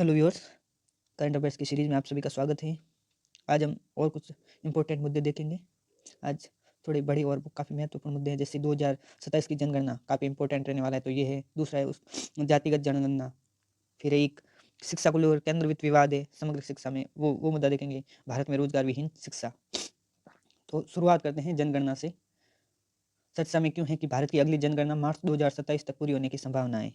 Hello viewers, current affairs की series में आप सभी का स्वागत है। आज हम और कुछ इंपॉर्टेंट मुद्दे देखेंगे। आज थोड़े बड़े और काफ़ी महत्वपूर्ण मुद्दे हैं, जैसे 2027 की जनगणना काफ़ी इंपॉर्टेंट रहने वाला है, तो ये है। दूसरा है उस जातिगत जनगणना। फिर एक शिक्षा को लेकर केंद्रित विवाद है समग्र शिक्षा में, वो मुद्दा देखेंगे। भारत में रोजगार विहीन शिक्षा। तो शुरुआत करते हैं जनगणना से। चर्चा में क्यों है कि भारत की अगली जनगणना मार्च 2027 तक पूरी होने की संभावना है।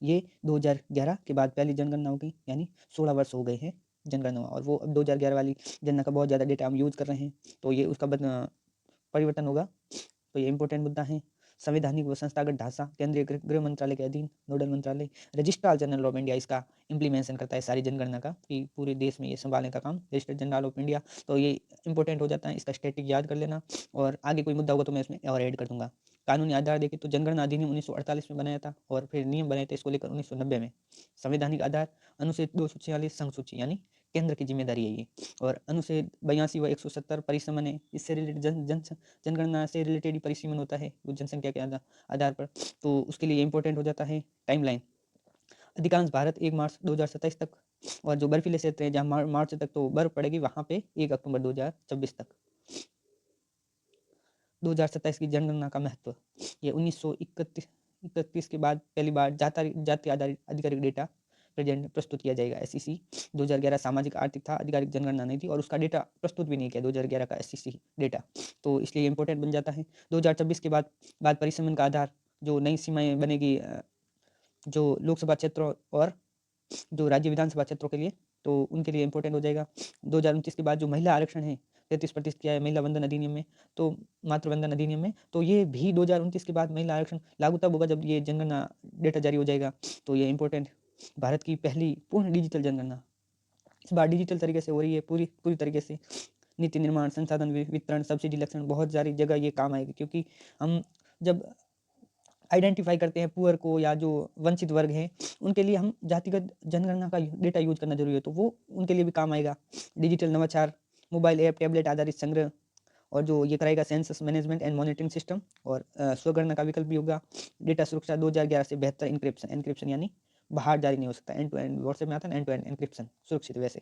ये 2011 के बाद पहली जनगणना होगी, यानी 16 वर्ष हो गए हैं जनगणना, और वो अब 2011 वाली जनगणना का बहुत ज़्यादा डेटा हम यूज़ कर रहे हैं, तो ये उसका परिवर्तन होगा। तो ये इंपॉर्टेंट मुद्दा है। संवैधानिक व संस्थागत ढांचा केंद्रीय गृह मंत्रालय के अधीन नोडल मंत्रालय रजिस्ट्रार जनरल ऑफ इंडिया इसका इम्प्लीमेंशन करता है सारी जनगणना का, कि पूरे देश में ये संभालने का काम रजिस्ट्रार जनरल ऑफ इंडिया। तो ये इंपॉर्टेंट हो जाता है, इसका स्टैटिक याद कर लेना, और आगे कोई मुद्दा होगा तो मैं इसमें और ऐड कर दूंगा। कानूनी आधार देखें तो जनगणना अधिनियम 1948 में बनाया था, और फिर नियम बनाए थे इसको लेकर 1990 में। संवैधानिक आधार अनुच्छेद 246 संघ सूची, यानी केंद्र की जिम्मेदारी है ये। और अनुच्छेद 82 व 170 परिसमन है, इससे रिलेटेड जनगणना से रिलेटेड ही परिसीमन होता है वो जनसंख्या के आधार पर, तो उसके लिए इंपॉर्टेंट हो जाता है। टाइमलाइन अधिकांश भारत 1 मार्च 2027 तक, और जो बर्फीले क्षेत्र हैं जहाँ मार्च तक तो बर्फ पड़ेगी, वहाँ पे 1 अक्टूबर 2026 तक। 2027 की जनगणना का महत्व, ये 1931 के बाद पहली बार जाति आधारित आधिकारिक डेटा प्रेजेंट प्रस्तुत किया जाएगा। एससीसी 2011 सामाजिक आर्थिक था, आधिकारिक जनगणना नहीं थी, और उसका डेटा प्रस्तुत भी नहीं किया 2011 का एससीसी डेटा, तो इसलिए इंपॉर्टेंट बन जाता है। 2026 के बाद परिसमन का आधार, जो नई सीमाएं बनेगी जो लोकसभा क्षेत्रों और जो राज्य विधानसभा क्षेत्रों के लिए, तो उनके लिए इंपॉर्टेंट हो जाएगा। 2029 के बाद जो महिला आरक्षण है 33% किया है महिला वंदन अधिनियम में, तो मातृ वंदन अधिनियम में, तो ये भी 2029 के बाद महिला आरक्षण लागू तब होगा जब ये जनगणना डेटा जारी हो जाएगा, तो ये इंपॉर्टेंट। भारत की पहली पूर्ण डिजिटल जनगणना इस बार डिजिटल तरीके से हो रही है, पूरी पूरी तरीके से। नीति निर्माण, संसाधन वितरण, सब्सिडी लक्षण, बहुत सारी जगह ये काम आएगी, क्योंकि हम जब आइडेंटिफाई करते हैं पुअर को या जो वंचित वर्ग हैं, उनके लिए हम जातिगत जनगणना का डेटा यूज करना जरूरी है, तो वो उनके लिए भी काम आएगा। डिजिटल नवाचार, मोबाइल ऐप, टैबलेट आधारित संग्रह, और जो ये कराएगा census management and monitoring system, और स्वगणना का विकल्प भी होगा। डेटा सुरक्षा 2011 से बेहतर इंक्रिप्शन, एनक्रिप्शन यानी बाहर जारी नहीं हो सकता, एंड टू एंड व्हाट्सएप में आता है एंड टू एंड एनक्रिप्शन सुरक्षित। वैसे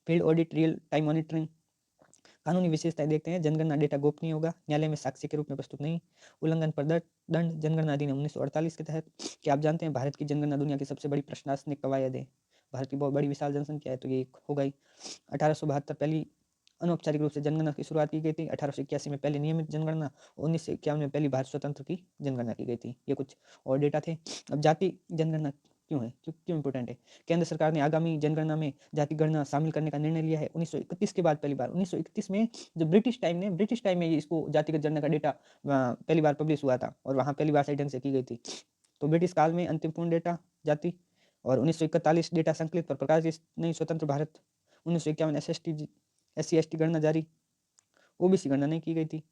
field audit, real time monitoring. कानूनी विशेषताएं देखते हैं। जनगणना डेटा गोपनीय होगा, न्यायालय में साक्ष्य के रूप में प्रस्तुत नहीं। उल्लंघन पर दंड, जनगणना अधिनियम 1948 के तहत। क्या आप जानते हैं भारत की जनगणना दुनिया की सबसे बड़ी प्रशासनिक कवायद है। भारत की बहुत बड़ी विशाल जनसंख्या है, तो ये होगा ही। 1872 पहली अनौपचारिक रूप से जनगणना की शुरुआत की गई थी। 1881 में पहली नियमित जनगणना, 1951 में पहली भारत स्वतंत्र की जनगणना की गई थी। ये कुछ और डेटा थे। अब जाति जनगणना क्यों है, क्यों इंपॉर्टेंट है। केंद्र सरकार ने आगामी जनगणना में जाति गणना शामिल करने का निर्णय लिया है 1931 के बाद पहली बार। 1931 में जब ब्रिटिश टाइम में इसको जातिगत जनगणना का डेटा पहली बार पब्लिश हुआ था, और वहाँ पहली बार सही ढंग से की गई थी। तो ब्रिटिश काल में अंतिम पूर्ण डेटा जाति, और 1941 डेटा संकलित पर प्रकाशित नहीं। स्वतंत्र भारत 1951 SC ST गणना जारी। ओबीसी गणना नहीं की गई थी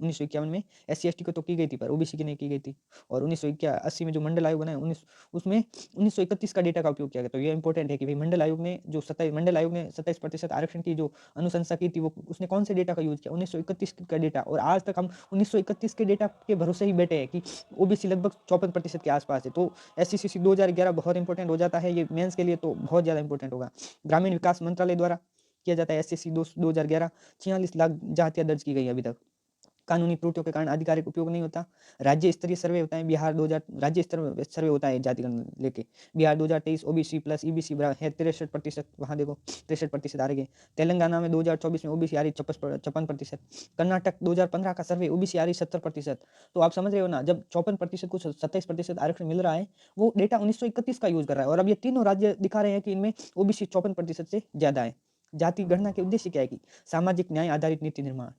1951 में। SC ST को तो की गई थी, पर ओबीसी की नहीं की गई थी। और 1980 में जो मंडल आयोग बना है, उसमें 1931 का डेटा का उपयोग किया गया। तो ये इंपॉर्टेंट है कि भाई मंडल आयोग ने 27% आरक्षण की जो अनुशंसा की थी, वो उसने कौन से डेटा का यूज किया, 1931 का डेटा। और आज तक हम 1931 के डेटा के भरोसे ही बैठे हैं कि ओबीसी लगभग 54% के आसपास है। तो SCCC 2011 बहुत इंपॉर्टेंट हो जाता है, ये मेंस के लिए तो बहुत ज़्यादा इंपॉर्टेंट होगा। ग्रामीण विकास मंत्रालय द्वारा किया जाता है SCC 2011। 46 लाख जातियाँ दर्ज की गई अभी तक। कानूनी त्रुटियों के कारण आधिकारिक उपयोग नहीं होता। राज्य स्तरीय सर्वे होता है। बिहार 2000 राज्य स्तर सर्वे होता है जाति गणना लेके। बिहार 2023 ओबीसी प्लस ईबीसी है 63%, वहाँ देखो 63% आ रही है। तेलंगाना में 2024 में ओबीसी आ रही 56%। कर्नाटक 2015 का सर्वे ओबीसी आ रही 70%। तो आप समझ रहे हो ना, जब 54% को 27% आरक्षण मिल रहा है, वो डेटा 1931 का यूज कर रहा है, और अब ये तीनों राज्य दिखा रहे हैं कि इनमें ओबीसी 54% से ज्यादा है। जाति गणना के उद्देश्य क्या है कि सामाजिक न्याय आधारित नीति निर्माण।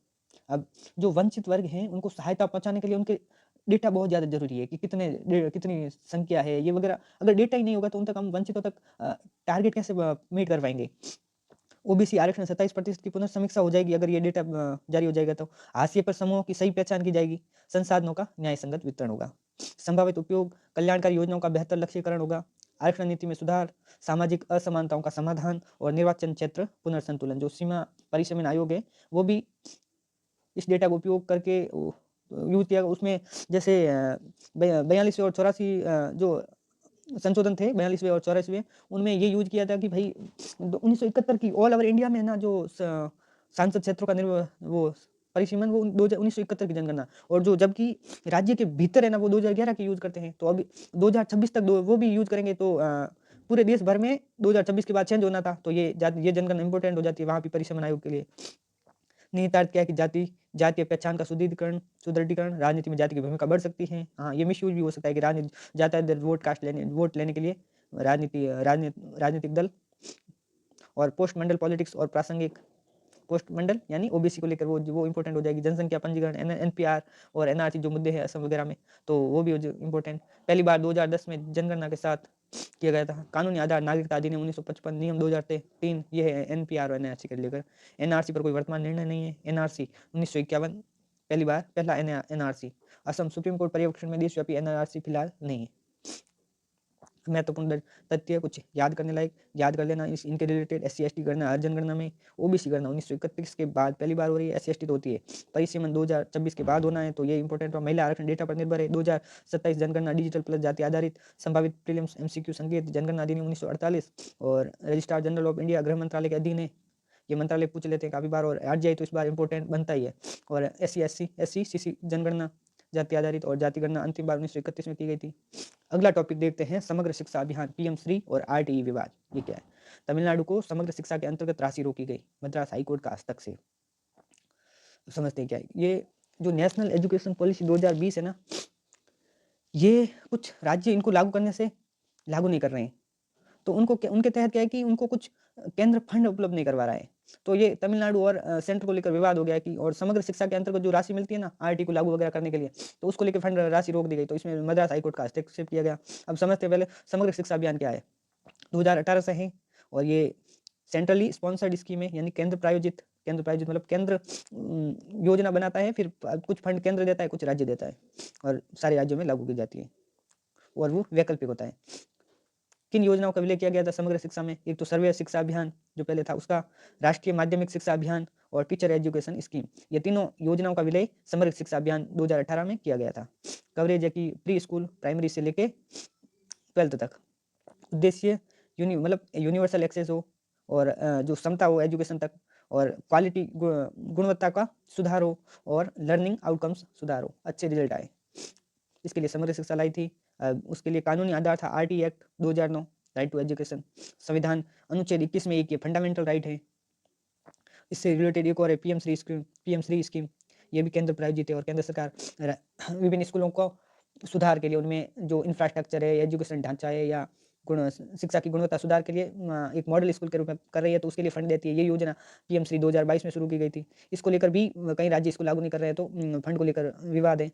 अब जो वंचित वर्ग हैं उनको सहायता पहुंचाने के लिए उनके डेटा बहुत ज़्यादा जरूरी है, कि कितनी संख्या है ये वगैरह। अगर डेटा ही नहीं होगा तो उन तक हम वंचितों तक टारगेट कैसे मीट कर पाएंगे। ओबीसी आरक्षण 27% की पुनर्समीक्षा हो जाएगी अगर ये डेटा जारी हो जाएगा, तो हाशिए पर समूहों की सही पहचान की जाएगी। संसाधनों का न्याय संगत वितरण होगा। संभावित उपयोग, कल्याणकारी योजनाओं का बेहतर लक्ष्यीकरण होगा। आरक्षण नीति में सुधार, सामाजिक असमानताओं का समाधान, और निर्वाचन क्षेत्र पुनर्संतुलन। जो सीमा परिसीमन आयोग है, वो भी इस डेटा का उपयोग करके यूज किया। उसमें जैसे 42 और 84 जो संशोधन थे 42वें और 84वें, उनमें ये यूज किया था कि भाई 1971 की ऑल ओवर इंडिया में ना जो सांसद क्षेत्रों का वो परिसीमन वो 1971 की जनगणना, और जो जबकि राज्य के भीतर है ना वो 2011 की यूज करते हैं। तो अभी 2026 तक वो भी यूज करेंगे, तो पूरे देश भर में 2026 के बाद चेंज होना था। तो ये जनगणना इंपॉर्टेंट हो जाती है वहाँ भी परिसीमन आयोग के लिए। निहितार्थ क्या है कि जातीय पहचान का सुदृढ़ीकरण, राजनीति में जाति की भूमिका बढ़ सकती है। हाँ, ये मिसयूज भी हो सकता है कि राजनीति जाता है वोट लेने के लिए राजनीतिक दल और पोस्ट मंडल पॉलिटिक्स और प्रासंगिक पोस्ट मंडल यानी ओबीसी को लेकर वो इंपॉर्टेंट हो जाएगी। जनसंख्या पंजीकरण, एनपीआर और एनआरसी जो मुद्दे हैं असम वगैरह में, तो वो भी इंपॉर्टेंट। पहली बार 2010 में जनगणना के साथ किया गया था। कानूनी आधार नागरिकता अधिनियम 1955, नियम 2003, ये है एनपीआर और एनआरसी को लेकर। एनआरसी पर कोई वर्तमान निर्णय नहीं है। एनआरसी 1951 पहला एनआरसी। असम सुप्रीम कोर्ट पर्यवेक्षण में देशव्यापी एनआरसी फिलहाल नहीं है। महत्वपूर्ण तथ्य कुछ याद कर लेना इनके रिलेटेड। SC ST गणना हर जनगणना में, ओबीसी गणना 1931 के बाद पहली बार हो रही है, SC ST तो होती है। परिसीमन 2026 के बाद होना है, तो ये इंपॉर्टेंट है। महिला आरक्षण डेटा पर निर्भर है। 2027 जनगणना डिजिटल प्लस जाति आधारित संभावित प्रीलिम्स MCQ संकेत जनगणना अधिनियम 1948 और रजिस्ट्रार जनरल ऑफ इंडिया गृह मंत्रालय के अधीन है। ये मंत्रालय पूछ लेते हैं काफी बार, और RGI तो इस बार इंपॉर्टेंट बनता ही है। और SC SC जनगणना जाति आधारित और जाति गणना अंतिम बार 1931 में की गई थी। अगला टॉपिक देखते हैं, समग्र शिक्षा अभियान, PM श्री और RTE विवाद। ये क्या है? तमिलनाडु को समग्र शिक्षा के अंतर्गत राशि रोकी गई मद्रास हाईकोर्ट का हस्तक्षेप। समझते हैं क्या है ये जो नेशनल एजुकेशन पॉलिसी 2020 है ना, ये कुछ राज्य इनको लागू करने से लागू नहीं कर रहे हैं। तो उनके तहत क्या है कि उनको कुछ केंद्र फंड उपलब्ध नहीं करवा रहा है। तो ये तमिलनाडु और सेंटर को लेकर विवाद हो गया है कि, और समग्र शिक्षा के अंतर्गत जो राशि मिलती है ना RT को लागू वगैरह करने के लिए, तो उसको लेकर फंड राशि रोक दी गई। तो इसमें मद्रास हाईकोर्ट का हस्तक्षेप किया गया। अब समझते हैं पहले समग्र शिक्षा अभियान क्या है। 2018 से है, और ये सेंट्रली स्पॉन्सर्ड स्कीम है, यानी केंद्र प्रायोजित मतलब केंद्र योजना बनाता है, फिर कुछ फंड केंद्र देता है, कुछ राज्य देता है, और सारे राज्यों में लागू की जाती है, और वो वैकल्पिक होता है। किन योजनाओं का विलय किया गया था समग्र शिक्षा में? एक तो सर्वे शिक्षा अभियान जो पहले था उसका, राष्ट्रीय माध्यमिक शिक्षा अभियान और टीचर एजुकेशन स्कीम, ये तीनों योजनाओं का विलय समग्र शिक्षा अभियान 2018 में किया गया था। कवरेज है कि प्री स्कूल प्राइमरी से लेके 12th तक। उद्देश्य मतलब यूनिवर्सल एक्सेस हो, और जो क्षमता हो एजुकेशन तक, और क्वालिटी गुणवत्ता का सुधार हो, और लर्निंग आउटकम्स सुधार हो, अच्छे रिजल्ट आए, इसके लिए समग्र शिक्षा लाई थी। उसके लिए कानूनी आधार था RT act 2009, right to education. संविधान अनुच्छेद 21 में एक ये फंडामेंटल राइट है। इससे रिलेटेड एक और है PM श्री स्कीम, ये भी केंद्र प्रायोजित है, और केंद्र सरकार विभिन्न स्कूलों को सुधार के लिए उनमें जो इंफ्रास्ट्रक्चर है, एजुकेशन ढांचा है, या शिक्षा की गुणवत्ता सुधार के लिए एक मॉडल स्कूल के रूप में कर रही है, तो उसके लिए फंड देती है। ये योजना PM श्री 2022 में शुरू की गई थी। इसको लेकर भी कई राज्य इसको लागू नहीं कर रहे हैं, तो फंड को लेकर विवाद है।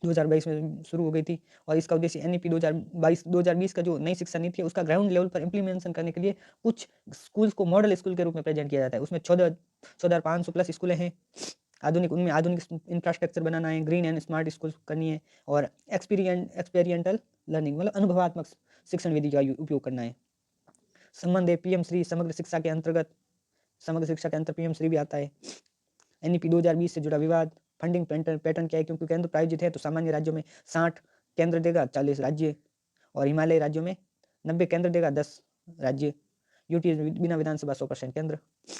2022 में शुरू हो गई थी, और इसका उद्देश्य NEP 2020 का जो नई शिक्षा नीति है उसका ग्राउंड लेवल पर इम्प्लीमेंटेशन करने के लिए कुछ स्कूल्स को मॉडल स्कूल के रूप में प्रेजेंट किया जाता है। उसमें 14,500 प्लस स्कूलें हैं। उनमें आधुनिक इंफ्रास्ट्रक्चर बनाना है, ग्रीन एंड स्मार्ट स्कूल करनी है, और एक्सपीरियंटल लर्निंग मतलब अनुभवात्मक शिक्षण विधि का उपयोग करना है। संबंध है PM श्री समग्र शिक्षा के अंतर्गत PM श्री भी आता है। NEP 2020 से जुड़ा विवाद, फंडिंग पैटर्न क्या है, क्योंकि केंद्र प्रायोजित है तो सामान्य राज्यों में 60 केंद्र देगा, 40 राज्य, और हिमालय राज्यों में 90 केंद्र देगा, 10 राज्य। यूटी बिना विधानसभा 100% केंद्र।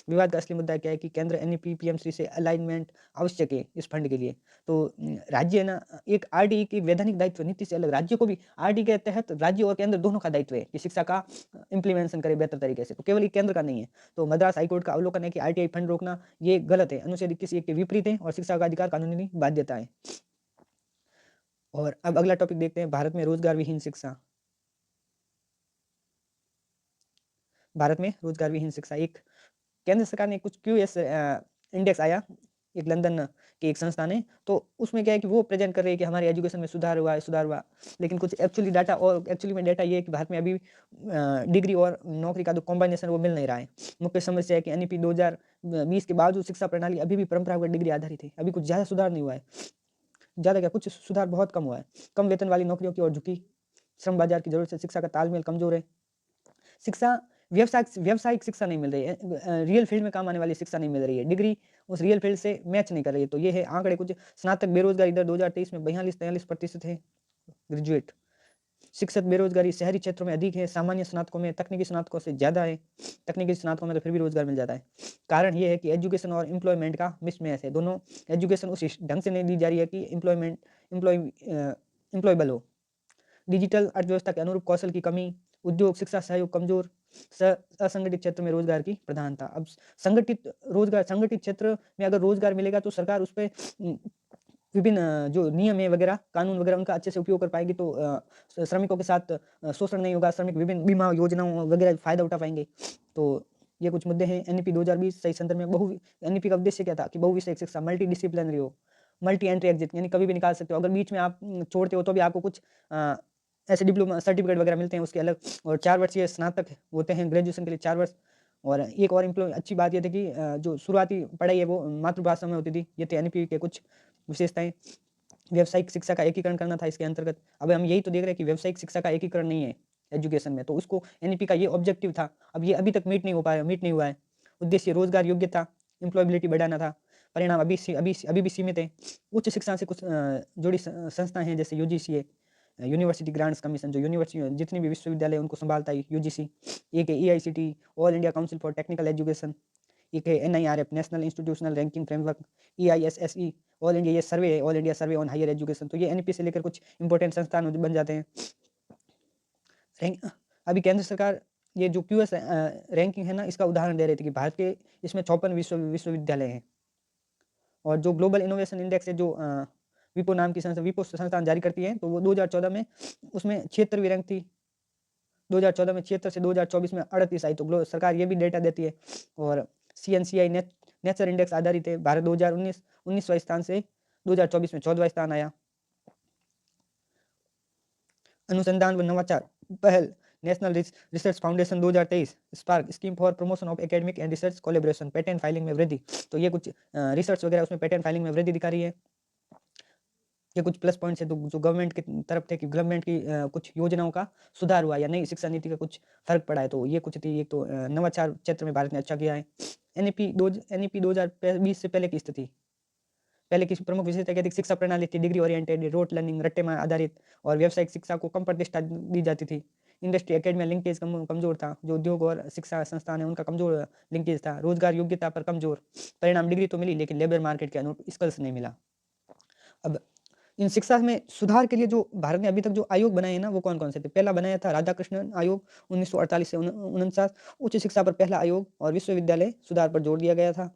विवाद का असली मुद्दा क्या है कि केंद्र NEP PM श्री से अलाइनमेंट आवश्यक है इस फंड के लिए। तो राज्य है ना, एक RTE की वैधानिक दायित्व नीति से अलग, राज्य को भी RTE के तहत राज्य और केंद्र दोनों का दायित्व है कि शिक्षा का इम्प्लीमेंटेशन करे बेहतर तरीके से, तो केवल एक केंद्र का नहीं है। तो मद्रास हाईकोर्ट का अवलोकन है कि RTI फंड रोकना ये गलत है, अनुच्छेद 21 के विपरीत है, और शिक्षा का अधिकार कानूनी बाध्यता है। और अब अगला टॉपिक देखते हैं, भारत में रोजगार विहीन शिक्षा। भारत में रोजगार विहीन शिक्षा, एक केंद्र सरकार ने कुछ QS इंडेक्स आया, एक लंदन की एक संस्थान है, तो उसमें क्या है कि वो प्रेजेंट कर रही है कि हमारे एजुकेशन में सुधार हुआ, लेकिन कुछ एक्चुअली में डाटा ये है कि भारत में अभी डिग्री और नौकरी का जो कॉम्बिनेशन वो मिल नहीं रहा है। मुख्य समस्या है कि NEP 2020 के बावजूद शिक्षा प्रणाली अभी भी परंपरागत डिग्री आधारित है, अभी कुछ ज़्यादा सुधार नहीं हुआ है। ज़्यादा क्या, कुछ सुधार बहुत कम हुआ है। कम वेतन वाली नौकरियों की ओर झुकी, श्रम बाजार की जरूरत से शिक्षा का तालमेल कमजोर है। शिक्षा व्यावसायिक शिक्षा नहीं मिल रही है, रियल फील्ड में काम आने वाली शिक्षा नहीं मिल रही है, डिग्री उस रियल फील्ड से मैच नहीं कर रही है। तो ये है आंकड़े कुछ। स्नातक बेरोजगारी दर 2023 में 42-43% है ग्रेजुएट, शिक्षक बेरोजगारी शहरी क्षेत्रों में अधिक है, सामान्य स्नातकों में तकनीकी स्नातकों से ज़्यादा है। तकनीकी स्नातकों में तो फिर भी रोजगार मिल जाता है। कारण ये है कि एजुकेशन और एम्प्लॉयमेंट का मिसमैच है। दोनों एजुकेशन उस ढंग से नहीं दी जा रही है कि एम्प्लॉयबल हो। डिजिटल अर्थव्यवस्था के अनुरूप कौशल की कमी, उद्योग शिक्षा सहयोग कमजोर, असंगठित क्षेत्र में रोजगार की प्रधानता। अब संगठित क्षेत्र में अगर रोजगार मिलेगा तो सरकार उस पर विभिन्न जो नियम है वगैरह कानून वगैरह उनका अच्छे से उपयोग कर पाएगी, तो श्रमिकों के साथ शोषण नहीं होगा, श्रमिक विभिन्न बीमा योजनाओं वगैरह फायदा उठा पाएंगे। तो ये कुछ मुद्दे हैं एनईपी 2020 सही संदर्भ में। एनईपी का उद्देश्य क्या था कि बहुविषयक शिक्षा मल्टी डिसिप्लिनरी हो, मल्टी एंट्री एग्जिट, यानी कभी भी निकाल सकते हो। अगर बीच में आप छोड़ते हो तो भी आपको कुछ ऐसे डिप्लोमा सर्टिफिकेट वगैरह मिलते हैं उसके अलग, और 4 वर्षीय स्नातक होते हैं ग्रेजुएशन के लिए 4 वर्ष। और एक और अच्छी बात ये थी कि जो शुरुआती पढ़ाई है वो मातृभाषा में होती थी। ये थे एनईपी के कुछ विशेषताएं। व्यावसायिक शिक्षा का एकीकरण करना था इसके अंतर्गत। अब हम यही तो देख रहे हैं कि व्यावसायिक शिक्षा का एकीकरण नहीं है एजुकेशन में, तो उसको एनईपी का ये ऑब्जेक्टिव था। अब ये अभी तक मीट नहीं हुआ है। उद्देश्य रोजगार योग्यता एम्प्लॉयबिलिटी बढ़ाना था। परिणाम अभी भी सीमित है। उच्च शिक्षा से कुछ जुड़ी संस्थाएं हैं जैसे यूजीसी है, यूनिवर्सिटी ग्रांट्स कमीशन, जो यूनिवर्सिटी जितनी भी विश्वविद्यालय उनको संभालता है यूजीसी। एक है AICTE all India council for technical education. एक है NIRF national institutional ranking framework. AISHE all India, ये सर्वे है all India survey on higher education. तो ये एनईपी से लेकर कुछ इंपॉर्टेंट संस्थान बन जाते हैं। अभी केंद्र सरकार ये जो क्यूएस रैंकिंग है ना, इसका उदाहरण दे रही थी कि भारत के इसमें 56 विश्वविद्यालय हैं। और जो ग्लोबल इनोवेशन इंडेक्स है जो विपो नाम की विपो संस्थान जारी करती है, तो वो 2014 में उसमें 76वीं रैंक थी। 2014 में 76 से 2024 में 38 आई। तो सरकार ये भी डेटा देती है। और CNCI नेचर इंडेक्स आधारित है। भारत 2019 19वां स्थान से 2024 में 14वां स्थान आया। अनुसंधान व नवाचार पहल national research foundation 2023 spark scheme for promotion of academic and research collaboration, patent filing में वृद्धि। तो ये कुछ रिसर्च वगैरह उसमें पेटेंट फाइलिंग में वृद्धि दिखा रही है। ये कुछ प्लस पॉइंट्स है तो जो गवर्नमेंट की तरफ थे कि गवर्नमेंट की कुछ योजनाओं का सुधार हुआ या नई शिक्षा नीति का कुछ फर्क पड़ा है। तो ये कुछ थी। एक तो नवाचार क्षेत्र में भारत ने अच्छा किया है। एनईपी 2020 से पहले की स्थिति, पहले की प्रमुख विशेषता क्या थी? शिक्षा प्रणाली थी डिग्री ओरिएंटेड, रोट लर्निंग, रट्टेमार आधारित, और व्यावसायिक शिक्षा को कम प्रतिष्ठा दी जाती थी। इंडस्ट्री एकेडमी लिंकेज कमजोर था। जो उद्योग और शिक्षा संस्थान है उनका कमजोर लिंकेज था। रोजगार योग्यता पर कमजोर। परिणाम डिग्री तो मिली लेकिन लेबर मार्केट के अनुरूप स्किल्स नहीं मिला। अब इन शिक्षा में सुधार के लिए जो भारत ने अभी तक जो आयोग बनाए हैं ना, वो कौन कौन से थे? पहला बनाया था राधाकृष्णन आयोग 1948 से 49, उच्च शिक्षा पर पहला आयोग और विश्वविद्यालय सुधार पर जोर दिया गया था।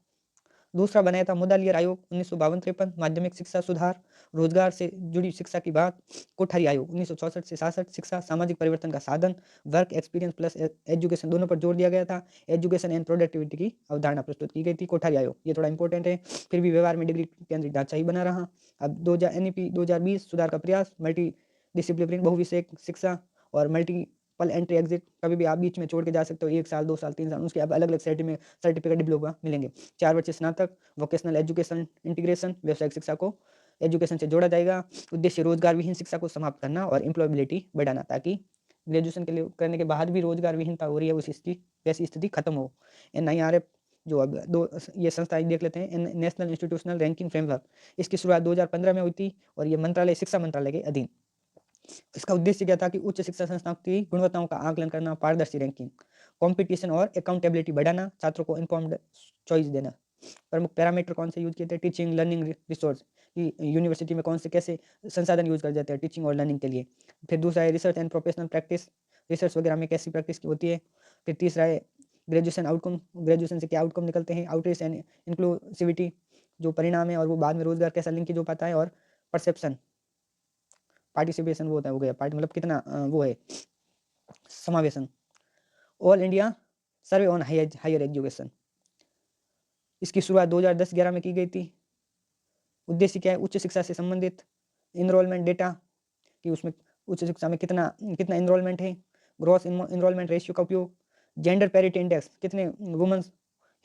दूसरा बनाया था मुदालियर आयोग 1952-53, माध्यमिक शिक्षा सुधार, रोजगार से जुड़ी शिक्षा की बात। कोठारी आयोग 1964 से 66, शिक्षा सामाजिक परिवर्तन का साधन, वर्क एक्सपीरियंस प्लस एजुकेशन, दोनों पर जोर दिया गया था। एजुकेशन एंड प्रोडक्टिविटी की अवधारणा प्रस्तुत की गई थी। कोठारी आयोग ये थोड़ा इंपॉर्टेंट है, फिर भी व्यवहार में डिग्री केंद्रित ढांचा ही बना रहा। अब 2000 2020 सुधार का प्रयास, मल्टी डिसिप्लिनरी बहुविषयक शिक्षा और मल्टीपल एंट्री एग्जिट। कभी भी आप बीच में छोड़ के जा सकते हो, 1 साल 2 साल 3 साल, उसके अब अलग अलग सर्टिफिकेट डिप्लोमा मिलेंगे। 4 वर्षीय स्नातक, वोकेशनल एजुकेशन इंटीग्रेशन, व्यावसायिक शिक्षा को एजुकेशन से जोड़ा जाएगा। उद्देश्य रोजगार विहीन शिक्षा को समाप्त करना और एम्प्लॉयबिलिटी बढ़ाना, ताकि ग्रेजुएशन के लिए करने के बाद भी रोजगार विहीनता हो रही है वैसी स्थिति खत्म हो। एनआईआरएफ जो अब दो ये संस्थाएं देख लेते हैं। नेशनल इंस्टीट्यूशनल रैंकिंग फ्रेमवर्क, इसकी शुरुआत 2015 में हुई थी और ये मंत्रालय शिक्षा मंत्रालय के अधीन। इसका उद्देश्य क्या था कि उच्च शिक्षा संस्थाओं की गुणवत्ताओं का आकलन करना, पारदर्शी रैंकिंग, कंपटीशन और अकाउंटेबिलिटी बढ़ाना, छात्रों को इन्फॉर्म्ड चॉइस देना। प्रमुख पैरामीटर कौन से यूज किए थे? टीचिंग लर्निंग रिसोर्स, कि यूनिवर्सिटी में कौन से कैसे संसाधन यूज कर जाते हैं टीचिंग और लर्निंग के लिए। फिर दूसरा है research and professional practice, research वगैरह में कैसी प्रैक्टिस की होती है। फिर तीसरा है ग्रेजुएशन आउटकम, ग्रेजुएशन से क्या आउटकम निकलते हैं। आउटरीच एंड इंक्लूसिविटी, जो परिणाम है और वो बाद में रोजगार कैसा लिंकेज हो पाता है। और परसेप्शन, पार्टिसिपेशन वो होता है, हो गया पार्ट मतलब कितना वो है समावेशन। All India survey on higher education, इसकी शुरुआत 2010-11 में की गई थी। उद्देश्य क्या है? उच्च शिक्षा से संबंधित इनरोलमेंट डेटा, कि उसमें उच्च शिक्षा में कितना कितना इनरोलमेंट है। ग्रॉस इनरोलमेंट रेशियो का उपयोग। जेंडर पैरिटी इंडेक्स, कितने वुमेन्स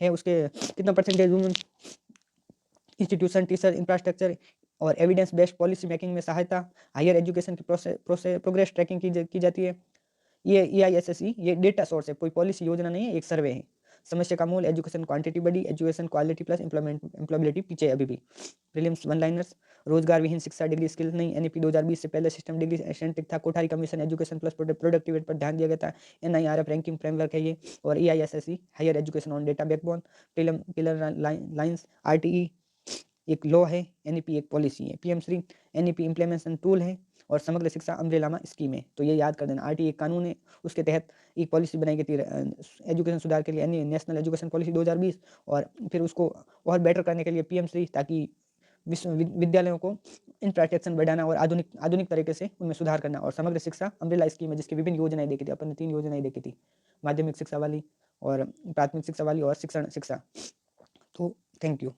है उसके कितना percentage women. Institution teacher infrastructure और एविडेंस बेस्ड पॉलिसी मेकिंग में सहायता। हायर एजुकेशन की प्रोग्रेस ट्रैकिंग की जाती है। ये EISSE ये डेटा सोर्स है, कोई पॉलिसी योजना नहीं है, एक सर्वे है। समस्या का मूल एजुकेशन क्वांटिटी बढ़ी, एजुकेशन क्वालिटी प्लस एम्प्लॉयबिलिटी पीछे अभी भी। प्रीलिम्स वन लाइनर्स, रोजगार विहीन शिक्षा डिग्री स्किल नहीं, एनईपी 2020 से पहले सिस्टम डिग्री एसेंट्रिक था। Kothari commission education plus productivity पर ध्यान दिया गया था। एनआईआरएफ रैंकिंग फ्रेमवर्क है ये, और AISHE higher education on data backbone, pillar lines, RTE एक लॉ है, एनईपी एक पॉलिसी है, PM Shri NEP implementation tool है, और समग्र शिक्षा अम्ब्रेला स्कीम है। तो ये याद कर देना। आरटीई एक कानून है, उसके तहत एक पॉलिसी बनाई गई थी एजुकेशन सुधार के लिए, नेशनल एजुकेशन पॉलिसी 2020, और फिर उसको और बेटर करने के लिए पीएम श्री, ताकि विद्यालयों को इंफ्रास्ट्रक्चर बढ़ाना और आधुनिक आधुनिक तरीके से उनमें सुधार करना। और समग्र शिक्षा अम्ब्रेला स्कीम है, जिसकी विभिन्न योजनाएं देखी थी अपन ने, 3 योजनाएं देखी थी, माध्यमिक शिक्षा वाली और प्राथमिक शिक्षा वाली और शिक्षण शिक्षा। तो थैंक यू।